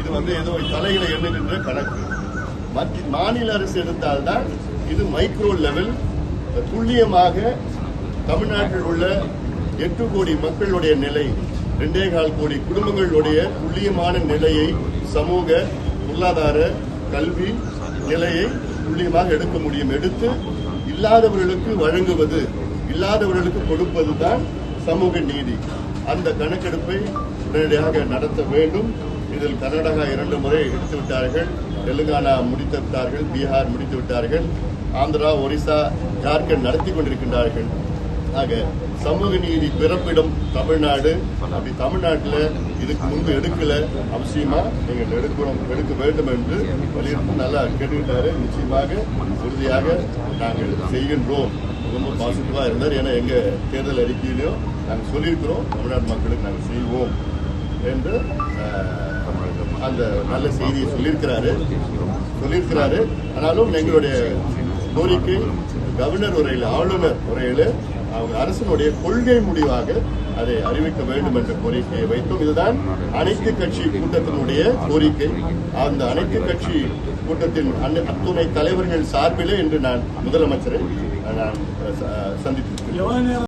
இது ஏதோ தலைகளை எண்ணுகின்ற கணக்கு. மாநில அரசு எடுத்தால்தான் இது மைக்ரோ லெவல் துல்லியமாக தமிழ்நாட்டில் உள்ள 8 கோடி மக்களுடைய நிலை, 2.25 கோடி குடும்பங்களுடைய துல்லியமான நிலையை, சமூக பொருளாதார கல்வி நிலையை துல்லியமாக எடுக்க முடியும். எடுத்து இல்லாதவர்களுக்கு வழங்குவது, இல்லாதவர்களுக்கு கொடுப்பதுதான் சமூக நீதி. அந்த கணக்கெடுப்பை உடனடியாக நடத்த வேண்டும். இதில் கர்நாடகா 2 முறை எடுத்து விட்டார்கள், தெலுங்கானா முடித்து விட்டார்கள், பீகார் முடித்து விட்டார்கள், ஆந்திரா, ஒரிசா, ஜார்க்கண்ட் நடத்தி கொண்டிருக்கின்றார்கள். ஆக சமூக நீதி பிறப்பிடம் தமிழ்நாடு. அப்படி தமிழ்நாட்டில் இதுக்கு முன்பு எடுக்கல, அவசியமா நீங்கள் எடுக்க வேண்டும் என்று வலியுறுத்தி நல்லா கேட்டுக்கிட்டாரு. நிச்சயமாக உறுதியாக நாங்கள் செய்கின்றோம். ரொம்ப பாசிட்டிவா இருந்தார். ஏன்னா எங்க தேர்தல் அறிக்கையிலையும் நாங்கள் சொல்லியிருக்கிறோம், தமிழ்நாட்டு மக்களுக்கு நாங்கள் செய்வோம் என்று அந்த நல்ல செய்தியை சொல்லியிருக்கிறாரு. ஆனாலும் எங்களுடைய கோரிக்கை கவர்னர் உரையில், ஆளுநர் உரையில் அவங்க அரசினுடைய கொள்கை முடிவாக அதை அறிவிக்க வேண்டும் என்ற கோரிக்கையை வைத்தோம். இதுதான் அனைத்து கட்சி கூட்டத்தினுடைய கோரிக்கை. அந்த அனைத்து கட்சி கூட்டத்தின் அத்துணை தலைவர்கள் சார்பிலே இன்று நான் முதலமைச்சரை நான் சந்தித்திருக்கிறேன்.